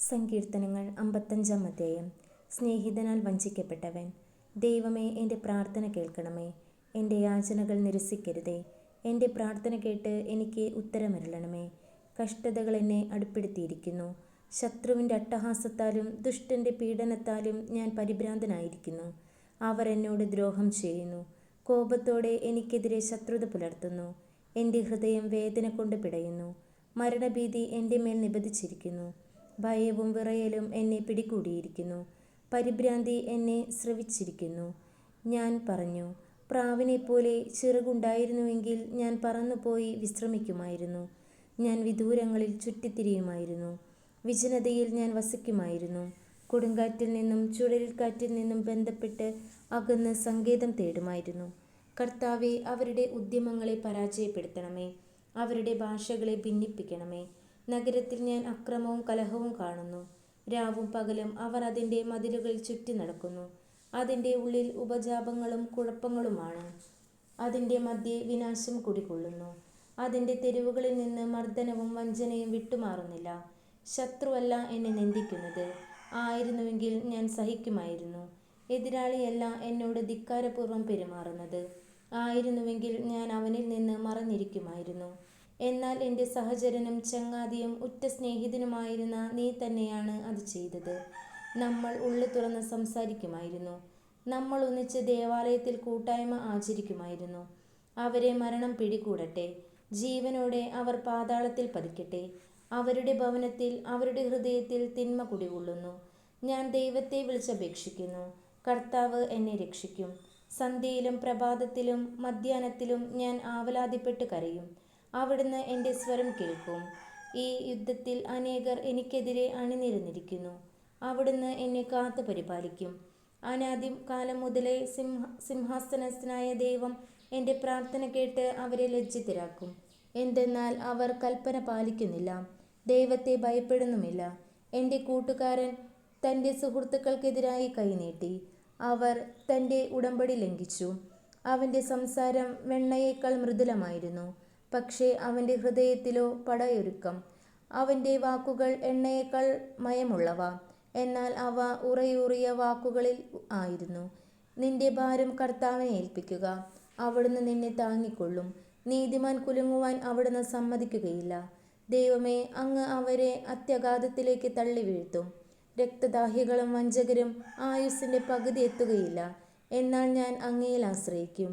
സങ്കീർത്തനങ്ങൾ 55 അധ്യായം. സ്നേഹിതനാൽ വഞ്ചിക്കപ്പെട്ടവൻ. ദൈവമേ, എൻ്റെ പ്രാർത്ഥന കേൾക്കണമേ. എൻ്റെ യാചനകൾ നിരസിക്കരുതേ. എൻ്റെ പ്രാർത്ഥന കേട്ട് എനിക്ക് ഉത്തരമരുളണമേ. കഷ്ടതകൾ എന്നെ അടുപ്പെടുത്തിയിരിക്കുന്നു. ശത്രുവിൻ്റെ അട്ടഹാസത്താലും ദുഷ്ടൻ്റെ പീഡനത്താലും ഞാൻ പരിഭ്രാന്തനായിരിക്കുന്നു. അവർ എന്നോട് ദ്രോഹം ചെയ്യുന്നു. കോപത്തോടെ എനിക്കെതിരെ ശത്രുത പുലർത്തുന്നു. എൻ്റെ ഹൃദയം വേദന കൊണ്ട് പിടയുന്നു. മരണഭീതി എൻ്റെ മേൽ നിബദിച്ചിരിക്കുന്നു. ഭയവും വിറയലും എന്നെ പിടികൂടിയിരിക്കുന്നു. പരിഭ്രാന്തി എന്നെ സ്രവിച്ചിരിക്കുന്നു. ഞാൻ പറഞ്ഞു, പ്രാവിനെപ്പോലെ ചിറകുണ്ടായിരുന്നുവെങ്കിൽ ഞാൻ പറന്നുപോയി വിശ്രമിക്കുമായിരുന്നു. ഞാൻ വിദൂരങ്ങളിൽ ചുറ്റിത്തിരിയുമായിരുന്നു. വിജനതയിൽ ഞാൻ വസിക്കുമായിരുന്നു. കൊടുങ്കാറ്റിൽ നിന്നും ചുഴലിക്കാറ്റിൽ നിന്നും ബന്ധപ്പെട്ട് അകന്ന് സങ്കേതം തേടുമായിരുന്നു. കർത്താവേ, അവരുടെ ഉദ്യമങ്ങളെ പരാജയപ്പെടുത്തണമേ. അവരുടെ ഭാഷകളെ ഭിന്നിപ്പിക്കണമേ. നഗരത്തിൽ ഞാൻ അക്രമവും കലഹവും കാണുന്നു. രാവും പകലും അവർ അതിൻ്റെ മതിലുകളിൽ ചുറ്റി നടക്കുന്നു. അതിൻ്റെ ഉള്ളിൽ ഉപജാപങ്ങളും കുഴപ്പങ്ങളുമാണ്. അതിൻ്റെ മധ്യേ വിനാശം കുടികൊള്ളുന്നു. അതിൻ്റെ തെരുവുകളിൽ നിന്ന് മർദ്ദനവും വഞ്ചനയും വിട്ടുമാറുന്നില്ല. ശത്രുവല്ല എന്നെ നിന്ദിക്കുന്നത്. ആയിരുന്നുവെങ്കിൽ ഞാൻ സഹിക്കുമായിരുന്നു. എതിരാളിയല്ല എന്നോട് ധിക്കാരപൂർവ്വം പെരുമാറുന്നത്. ആയിരുന്നുവെങ്കിൽ ഞാൻ അവനിൽ നിന്ന് മറഞ്ഞിരിക്കുമായിരുന്നു. എന്നാൽ എൻ്റെ സഹചരനും ചങ്ങാതിയും ഉറ്റ സ്നേഹിതനുമായിരുന്ന നീ തന്നെയാണ് അത് ചെയ്തത്. നമ്മൾ ഉള്ളു തുറന്ന് സംസാരിക്കുമായിരുന്നു. നമ്മൾ ഒന്നിച്ച് ദേവാലയത്തിൽ കൂട്ടായ്മ ആചരിക്കുമായിരുന്നു. അവരെ മരണം പിടികൂടട്ടെ. ജീവനോടെ അവർ പാതാളത്തിൽ പതിക്കട്ടെ. അവരുടെ ഭവനത്തിൽ, അവരുടെ ഹൃദയത്തിൽ തിന്മ കുടികൊള്ളുന്നു. ഞാൻ ദൈവത്തെ വിളിച്ചപേക്ഷിക്കുന്നു. കർത്താവ് എന്നെ രക്ഷിക്കും. സന്ധ്യയിലും പ്രഭാതത്തിലും മധ്യാഹ്നത്തിലും ഞാൻ ആവലാതിപ്പെട്ട് കരയും. അവിടുന്ന് എൻ്റെ സ്വരം കേൾക്കും. ഈ യുദ്ധത്തിൽ അനേകർ എനിക്കെതിരെ അണിനിരന്നിരിക്കുന്നു. അവിടുന്ന് എന്നെ കാത്തു പരിപാലിക്കും. അനാദി കാലം മുതലേ സിംഹാസനസ്ഥനായ ദൈവം എൻ്റെ പ്രാർത്ഥന കേട്ട് അവരെ ലജ്ജിതരാക്കും. എന്തെന്നാൽ അവർ കൽപ്പന പാലിക്കുന്നില്ല, ദൈവത്തെ ഭയപ്പെടുന്നുമില്ല. എൻ്റെ കൂട്ടുകാരൻ തൻ്റെ സുഹൃത്തുക്കൾക്കെതിരായി കൈനീട്ടി. അവർ തൻ്റെ ഉടമ്പടി ലംഘിച്ചു. അവൻ്റെ സംസാരം വെണ്ണയേക്കാൾ മൃദുലമായിരുന്നു, പക്ഷേ അവൻ്റെ ഹൃദയത്തിലോ പടയൊരുക്കം. അവൻ്റെ വാക്കുകൾ എണ്ണയേക്കാൾ മയമുള്ളവ, എന്നാൽ അവ ഉറയൂറിയ വാക്കുകളിൽ ആയിരുന്നു. നിന്റെ ഭാരം കർത്താവിനെ ഏൽപ്പിക്കുക. അവിടുന്ന് നിന്നെ താങ്ങിക്കൊള്ളും. നീതിമാൻ കുലുങ്ങുവാൻ അവിടുന്ന് സമ്മതിക്കുകയില്ല. ദൈവമേ, അങ്ങ് അവരെ അത്യഗാധത്തിലേക്ക് തള്ളി വീഴ്ത്തും. രക്തദാഹികളും വഞ്ചകരും ആയുസ്സിൻ്റെ പകുതി എത്തുകയില്ല. എന്നാൽ ഞാൻ അങ്ങയിൽ ആശ്രയിക്കും.